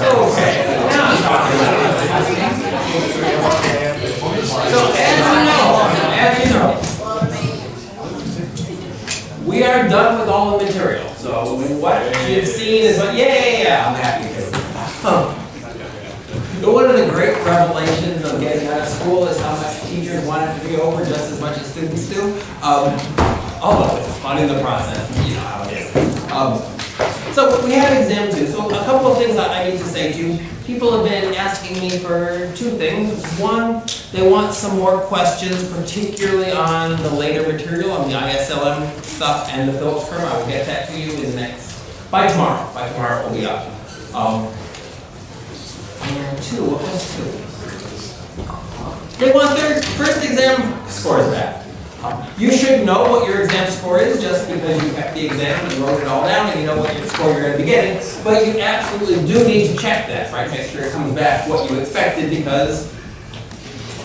Okay, now I'm talking about it. So as you know, we are done with all the material. So what you've seen is what, yeah, I'm happy to. One of the great revelations of getting out of school is how much teachers want it to be over just as much as students do. Although it's fun in the process, you know how it is. So we have exam 2. So a couple of things I need to say to you. People have been asking me for 2 things. One, they want some more questions, particularly on the later material, on the ISLM stuff and the Phillips curve. I will get that to you in the by tomorrow. By tomorrow it will be up. And 2, what was 2? They want their first exam scores back. You should know what your exam score is just because you kept the exam and wrote it all down and you know what your score you're going to be getting. But you absolutely do need to check that, right? Make sure it comes back what you expected, because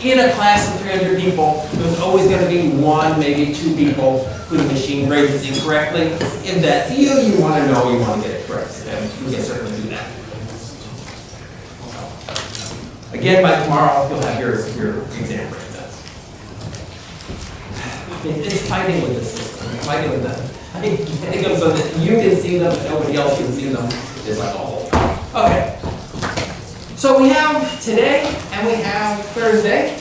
in a class of 300 people, there's always going to be 1, maybe 2 people who the machine grades incorrectly. If that's you, you want to know, you want to get it correct. And you can certainly do that. Again, by tomorrow, you'll have your exam grades. It's fighting with the system, fighting with them. Getting them so that you can see them, but nobody else can see them. It's like a whole. Okay. So we have today and we have Thursday.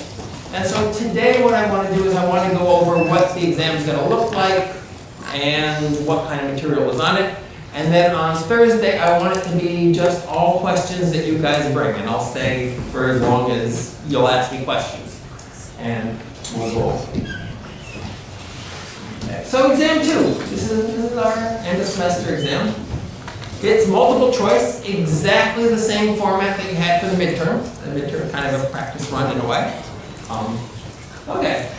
And so today what I want to do is I want to go over what the exam is going to look like and what kind of material is on it. And then on Thursday, I want it to be just all questions that you guys bring. And I'll stay for as long as you'll ask me questions. And we'll go. So exam 2, this is our end of semester exam. It's multiple choice, exactly the same format that you had for the midterm. The midterm kind of a practice run in a way. Okay,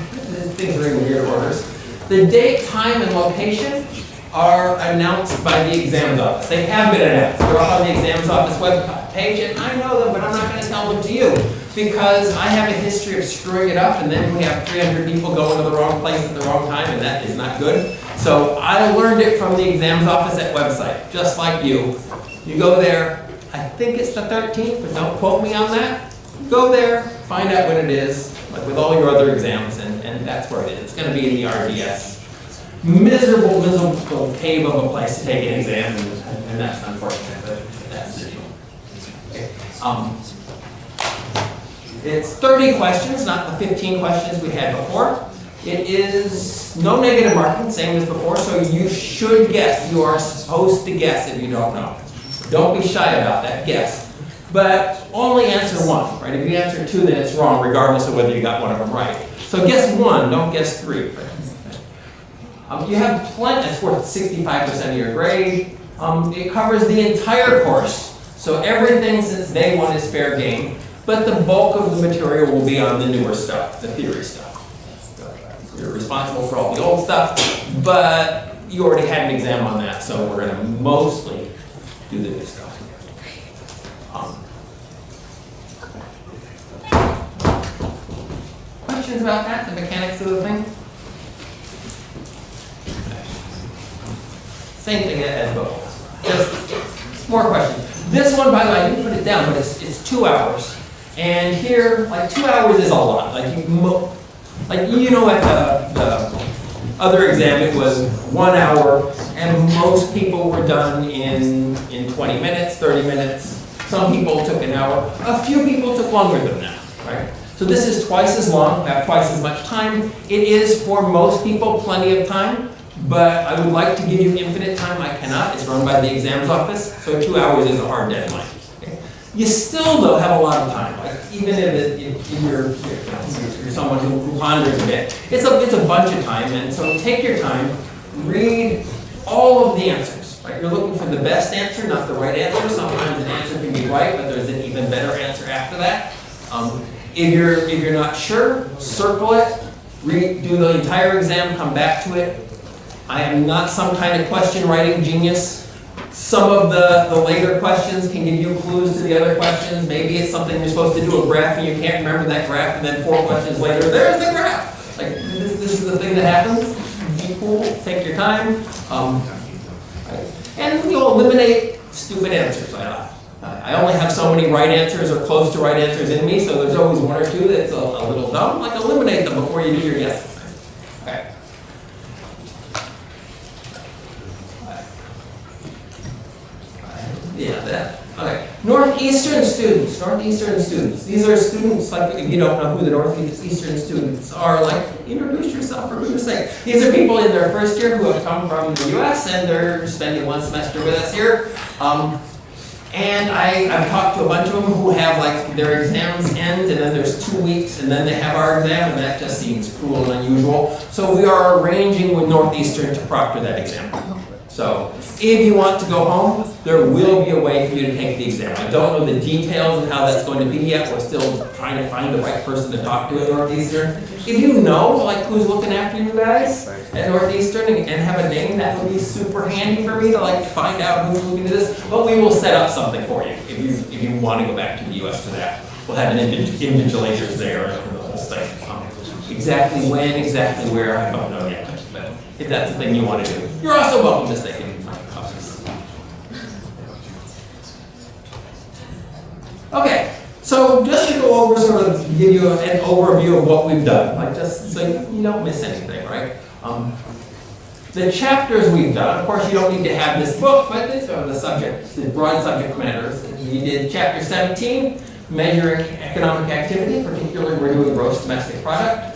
things are in weird orders. The date, time, and location are announced by the exams office. They have been announced. They're up on the exams office web page, and I know them, but I'm not going to tell them to you, because I have a history of screwing it up, and then we have 300 people going to the wrong place at the wrong time, and that is not good. So I learned it from the exams office at website, just like you. You go there, I think it's the 13th, but don't quote me on that. Go there, find out when it is, like with all your other exams, and that's where it is. It's going to be in the RDS. Miserable, miserable cave of a place to take an exam, and that's unfortunate, but that's the deal. Okay. It's 30 questions, not the 15 questions we had before. It is no negative marking, same as before, so you should guess. You are supposed to guess if you don't know. Don't be shy about that, guess. But only answer 1, right? If you answer 2, then it's wrong, regardless of whether you got one of them right. So guess 1, don't guess 3. You have plenty, that's worth 65% of your grade. It covers the entire course, so everything since day 1 is fair game. But the bulk of the material will be on the newer stuff, the theory stuff. You're responsible for all the old stuff, but you already had an exam on that, so we're going to mostly do the new stuff. Questions about that, the mechanics of the thing? Same thing as before. Just more questions. This one, by the way, I didn't put it down, but it's 2 hours. And here, like 2 hours is a lot. Like you know, at the other exam, it was 1 hour, and most people were done in 20 minutes, 30 minutes. Some people took an hour. A few people took longer than that, right? So this is twice as long, have twice as much time. It is, for most people, plenty of time, but I would like to give you infinite time. I cannot. It's run by the exams office, so 2 hours is a hard deadline. You still, though, have a lot of time. Like, even if you're someone who ponders a bit, it's a bunch of time. And so take your time, read all of the answers. Right? You're looking for the best answer, not the right answer. Sometimes an answer can be right, but there's an even better answer after that. If you're not sure, circle it, do the entire exam, come back to it. I am not some kind of question writing genius. Some of the later questions can give you clues to the other questions. Maybe it's something you're supposed to do a graph and you can't remember that graph, and then 4 questions later, there's the graph. Like, this is the thing that happens. Be cool, take your time. And you'll eliminate stupid answers. I I only have so many right answers or close to right answers in me, so there's always one or two that's a little dumb. Like, eliminate them before you do your guesses. Okay. Yeah, that. Okay. Northeastern students. Northeastern students. These are students, like, if you don't know who the Northeastern students are, like, introduce yourself for goodness sake. These are people in their first year who have come from the U.S. and they're spending one semester with us here. And I've talked to a bunch of them who have, like, their exams end and then there's 2 weeks and then they have our exam, and that just seems cruel and unusual. So we are arranging with Northeastern to proctor that exam. So if you want to go home, there will be a way for you to take the exam. I don't know the details of how that's going to be yet. We're still trying to find the right person to talk to at Northeastern. If you know, like, who's looking after you guys at Northeastern and have a name, that would be super handy for me to, like, find out who's looking at this. But we will set up something for you if you want to go back to the U.S. for that. We'll have an invigilators there and the whole thing. Exactly when, exactly where, I don't know yet. But if that's the thing you want to do, you're also welcome to stay in my office. Okay, so just to go over, sort of give you an overview of what we've done, like, just so you don't miss anything, right? The chapters we've done, of course, you don't need to have this book, but these are the subject, the broad subject matters. We did chapter 17, measuring economic activity, particularly we're doing gross domestic product.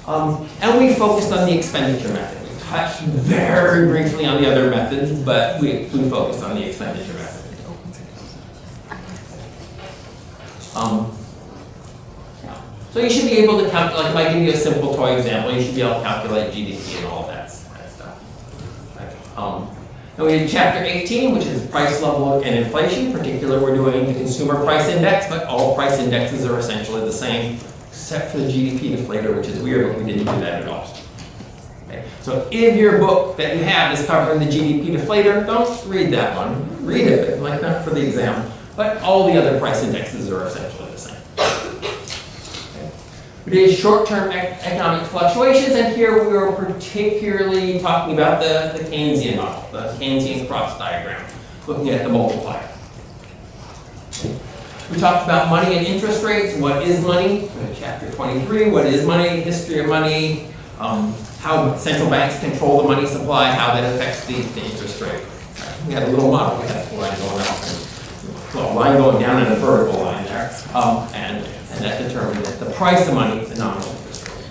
And we focused on the expenditure method. We touched very briefly on the other methods, but we focused on the expenditure method. So you should be able to calculate, like, if I give you a simple toy example, you should be able to calculate GDP and all that stuff. And we did chapter 18, which is price level and inflation. In particular, we're doing the consumer price index, but all price indexes are essentially the same, except for the GDP deflator, which is weird, but we didn't do that at all. Okay. So if your book that you have is covering the GDP deflator, don't read that one. Read it, like, not for the exam. But all the other price indexes are essentially the same. Okay. We did short-term economic fluctuations, and here we were particularly talking about the Keynesian model, the Keynesian cross diagram, looking at the multiplier. We talked about money and interest rates. What is money? Chapter 23, what is money, history of money, how central banks control the money supply, how that affects the interest rate. We had a little model. We had a line going up, a line going down and a vertical line there. And that determined that the price of money is the nominal interest rate.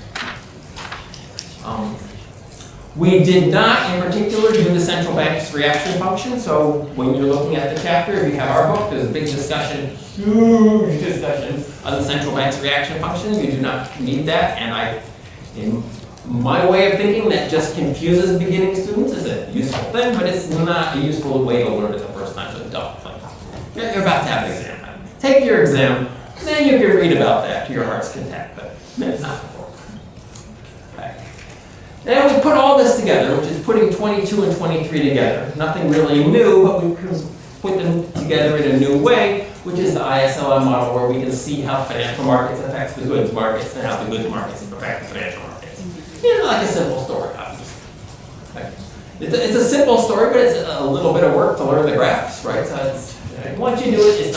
We did not, in particular, do the central bank's reaction function. So when you're looking at the chapter, if you have our book, there's a big discussion, huge discussion on the central bank's reaction function. You do not need that. And in my way of thinking, that just confuses beginning students. It's a useful thing, but it's not a useful way to learn it the first time. So don't. You're about to have an exam. Take your exam, then you can read about that to your heart's content, but it's not before. Okay. Then we put all this together, which is putting 22 and 23 together. Nothing really new, but we put them together in a new way, which is the ISLM model, where we can see how financial markets affects the goods markets and how the goods markets affect the financial markets. It's like a simple story, obviously. Okay. It's a simple story, but it's a little bit of work to learn the graphs, right? So once you do it, it's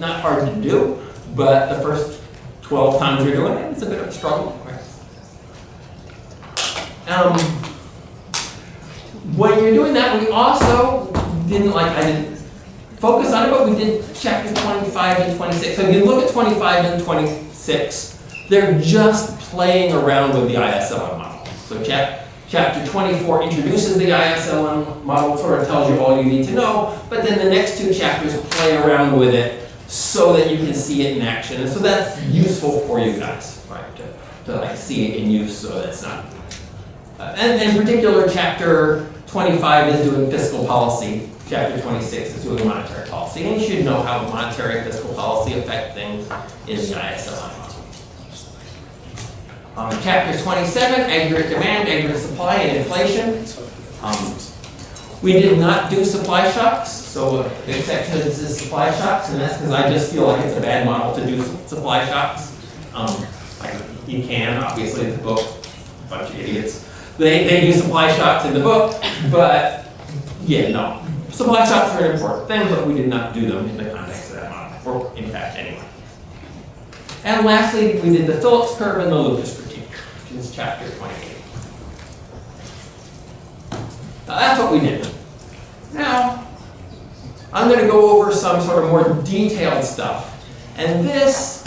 not hard to do, but the first 12 times you're doing it, it's a bit of a struggle. Right? When you're doing that, we also I didn't focus on it, but we did chapters 25 and 26. So if you look at 25 and 26, they're just playing around with the ISLM model. So Chapter 24 introduces the ISLM model, sort of tells you all you need to know, but then the next two chapters play around with it so that you can see it in action. And so that's useful for you guys, right, to see it in use so that's not. And in particular, Chapter 25 is doing fiscal policy. Chapter 26 is doing monetary policy. And you should know how monetary and fiscal policy affect things in the ISLM model. Chapter 27, aggregate demand, aggregate supply, and inflation. We did not do supply shocks, so a big section of this is supply shocks, and that's because I just feel like it's a bad model to do supply shocks. You can, obviously, the book, a bunch of idiots. They do supply shocks in the book, but yeah, no. supply shocks are an important thing, but we did not do them in the context of that model, or in fact, anyway. And lastly, we did the Phillips curve and the Lucas critique, which is chapter 28. Now, that's what we did. Now, I'm going to go over some sort of more detailed stuff. And this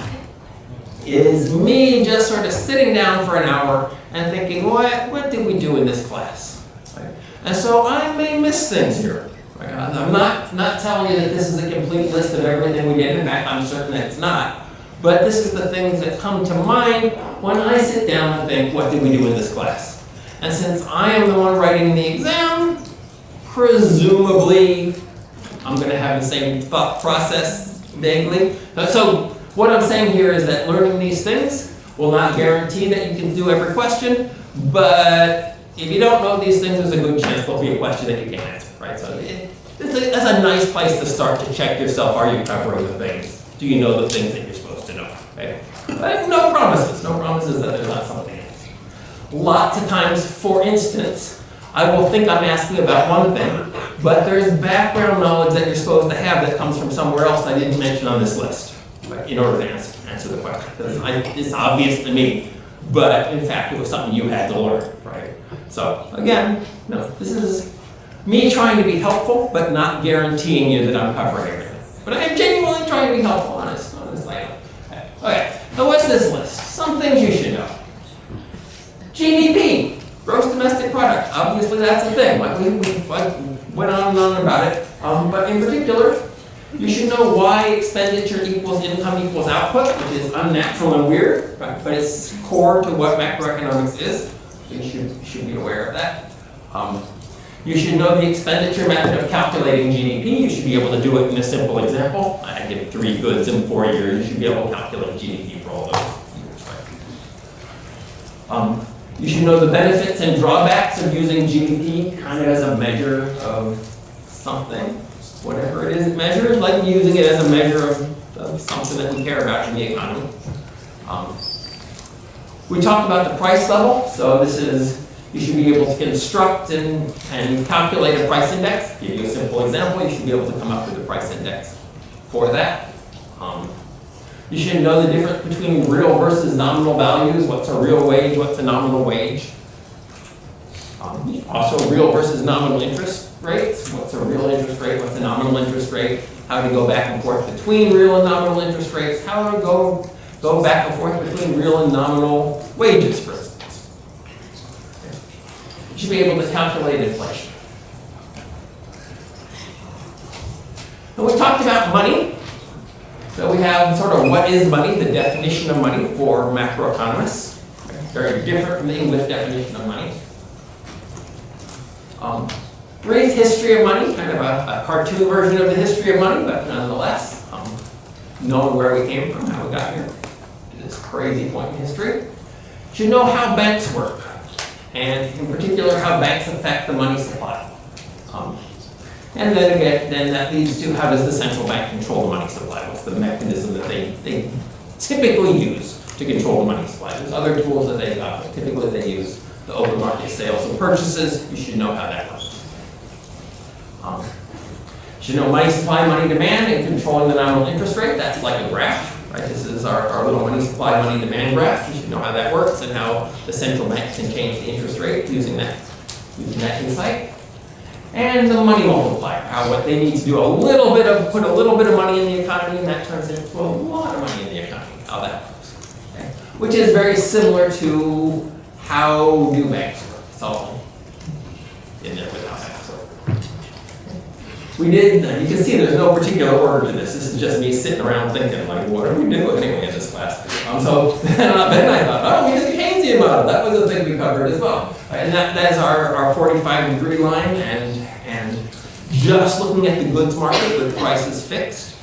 is me just sort of sitting down for an hour and thinking, what did we do in this class? Right? And so I may miss things here. Right? I'm not telling you that this is a complete list of everything we did. In fact, I'm certain that it's not. But this is the things that come to mind when I sit down and think, what did we do in this class? And since I am the one writing the exam, presumably I'm going to have the same thought process vaguely. So what I'm saying here is that learning these things will not guarantee that you can do every question, but if you don't know these things, there's a good chance there'll be a question that you can't answer, right? So that's a nice place to start to check yourself. Are you covering the things? Do you know the things that you're supposed to know, right? But no promises that there's not something else. Lots of times, for instance, I will think I'm asking about one thing, but there's background knowledge that you're supposed to have that comes from somewhere else I didn't mention on this list, right, in order to answer the question. Because it's obvious to me, but in fact, it was something you had to learn, right? So again, no, this is me trying to be helpful, but not guaranteeing you that I'm covering everything. But I am genuinely trying to be helpful on this item. Okay, so what's this list? Some things you should know. GDP. Gross domestic product, obviously that's a thing. Like we went on and on about it. But in particular, you should know why expenditure equals income equals output, which is unnatural and weird, right? But it's core to what macroeconomics is. So you should be aware of that. You should know the expenditure method of calculating GDP. You should be able to do it in a simple example. I give 3 goods in 4 years. You should be able to calculate GDP for all those years, right? You should know the benefits and drawbacks of using GDP kind of as a measure of something, whatever it is it measures, like using it as a measure of something that we care about in the economy. We talked about the price level, so this is, you should be able to construct and calculate a price index. Give you a simple example, you should be able to come up with a price index for that. You should know the difference between real versus nominal values. What's a real wage? What's a nominal wage? Also, real versus nominal interest rates. What's a real interest rate? What's a nominal interest rate? How to go back and forth between real and nominal interest rates. How to go back and forth between real and nominal wages, for instance. You should be able to calculate inflation. And we talked about money. So we have sort of what is money, the definition of money for macroeconomists. Very different from the English definition of money. Brief history of money, kind of a cartoon version of the history of money, but nonetheless, knowing where we came from, how we got here to this crazy point in history. You should know how banks work, and in particular, how banks affect the money supply. And then again, then that leads to how does the central bank control the money supply? What's the mechanism that they typically use to control the money supply? There's other tools that they typically they use, the open market sales and purchases. You should know how that works. You should know money supply, money demand, and controlling the nominal interest rate. That's like a graph, right? This is our little money supply, money demand graph. You should know how that works and how the central bank can change the interest rate using that insight. And the money multiplier, what they need to do put a little bit of money in the economy, and that turns into a lot of money in the economy, how that works. Okay? Which is very similar to how do banks work. It's all in there with how banks work. We did, you can see there's no particular order to this. This is just me sitting around thinking, like, what do we do anyway in this class? So then I thought, we did the Keynesian model. That was a thing we covered as well. And that is our 45-degree line, and just looking at the goods market with prices fixed.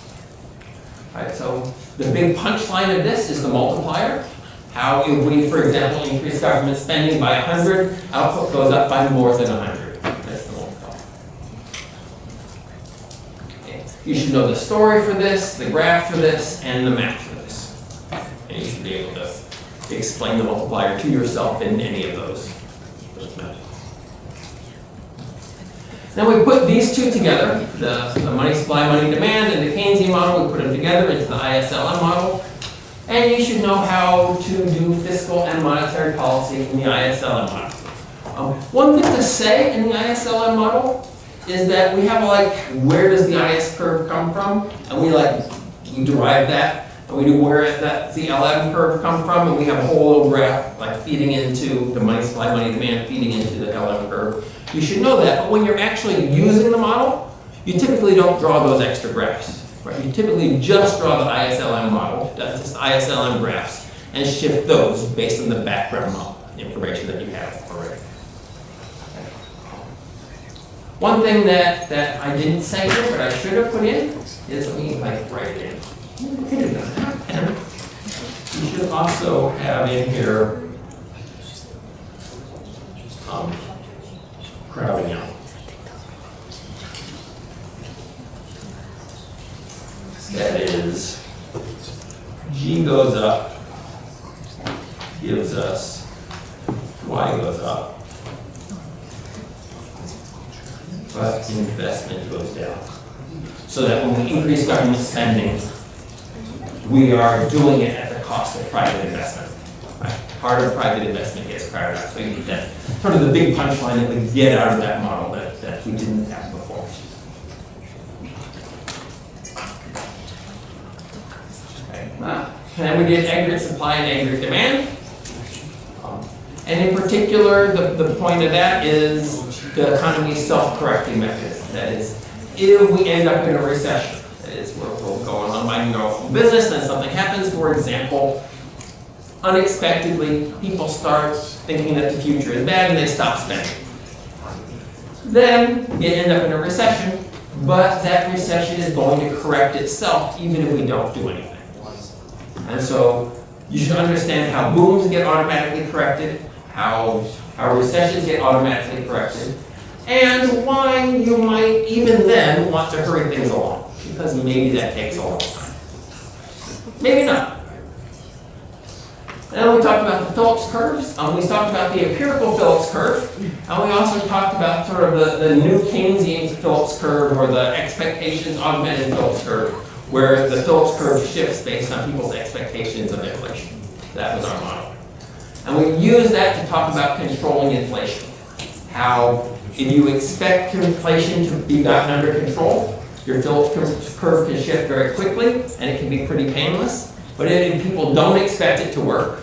Right, so the big punchline of this is the multiplier. How if we, for example, increase government spending by 100, output goes up by more than 100. That's the multiplier. Okay. You should know the story for this, the graph for this, and the math for this. And you should be able to explain the multiplier to yourself in any of those methods. Then we put these two together, the money supply, money demand, and the Keynesian model, we put them together into the ISLM model. And you should know how to do fiscal and monetary policy in the ISLM model. One thing to say in the ISLM model is that we have where does the IS curve come from? And we derive that, and we do where the LM curve come from, and we have a whole little graph feeding into the money supply, money demand, feeding into the LM curve. You should know that, but when you're actually using the model, you typically don't draw those extra graphs. Right? You typically just draw the ISLM model, that's just ISLM graphs, and shift those based on the background model information that you have already. One thing that I didn't say here, but I should have put in, is let me write it in. You should also have in here crowding out. That is, G goes up, gives us Y goes up, but investment goes down. So that when we increase government spending, we are doing it at the cost of private investment. Right? Part of private investment gets crowded out. So that's sort of the big punchline that we get out of that model that we didn't have before. And then we did aggregate supply and aggregate demand. And in particular, the point of that is the economy's self-correcting mechanism. That is, if we end up in a recession, that is, we're going on minding our own business, then something happens, for example, unexpectedly, people start thinking that the future is bad and they stop spending. Then you end up in a recession, but that recession is going to correct itself even if we don't do anything. And so you should understand how booms get automatically corrected, how recessions get automatically corrected, and why you might even then want to hurry things along, because maybe that takes a long time. Maybe not. And then we talked about the Phillips curves. We talked about the empirical Phillips curve, and we also talked about sort of the new Keynesian Phillips curve, or the expectations augmented Phillips curve, where the Phillips curve shifts based on people's expectations of inflation. That was our model. And we use that to talk about controlling inflation. How, if you expect inflation to be gotten under control, your Phillips curve can shift very quickly, and it can be pretty painless. But if people don't expect it to work,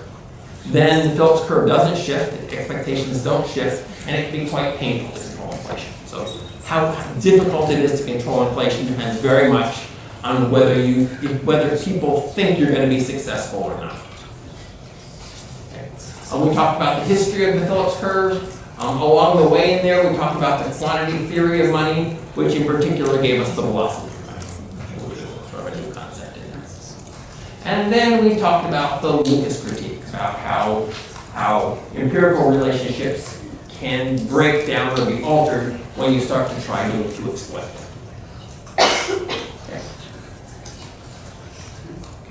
then the Phillips curve doesn't shift, the expectations don't shift, and it can be quite painful to control inflation. So how difficult it is to control inflation depends very much on whether people think you're going to be successful or not. Okay. We talked about the history of the Phillips curve. Along the way in there, we talked about the quantity theory of money, which in particular gave us the velocity. Sort of a new concept in there. And then we talked about the Lucas critique, about how empirical relationships can break down or be altered when you start to try to exploit them.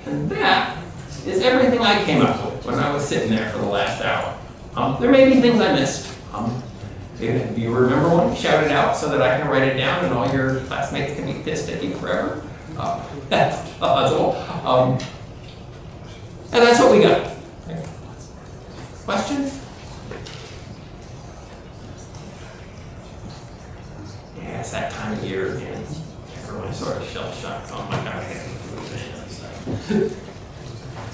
And that is everything I came up with when I was sitting there for the last hour. There may be things I missed. If you remember one, shout it out so that I can write it down and all your classmates can be pissed at you forever. That's possible. And that's what we got. Questions? Yeah, it's that time of year again. Everyone's sort of shell-shocked. Oh my God, I can't believe it.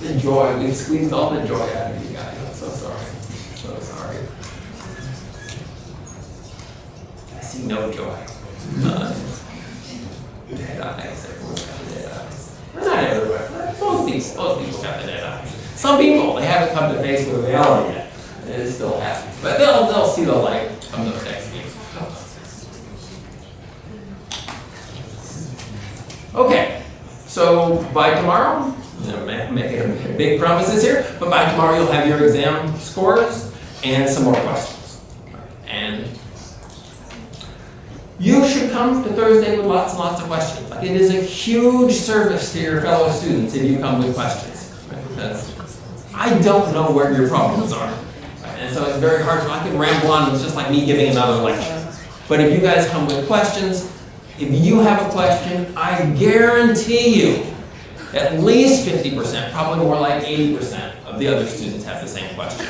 The joy, we've squeezed all the joy out of you guys. I'm so sorry. So sorry. I see no joy. None. Dead eyes. Everyone's got dead eyes. Well, not everywhere. Most people got the dead eyes. Some people, they haven't come to face with reality yet. It is still happening. But they'll see the light from those next weeks. Okay. So by tomorrow, making big promises here, but by tomorrow you'll have your exam scores and some more questions. And you should come to Thursday with lots and lots of questions. Like, it is a huge service to your fellow students if you come with questions. Right? Because I don't know where your problems are. Right? And so it's very hard. So I can ramble on. It's just like me giving another lecture. But if you guys come with questions, if you have a question, I guarantee you at least 50%, probably more like 80% of the other students have the same question.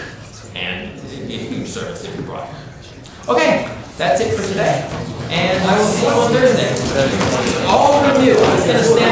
And it'd be a huge service if you brought it. Okay, that's it for today. And I will see you on Thursday. All of you, I'm just going to stand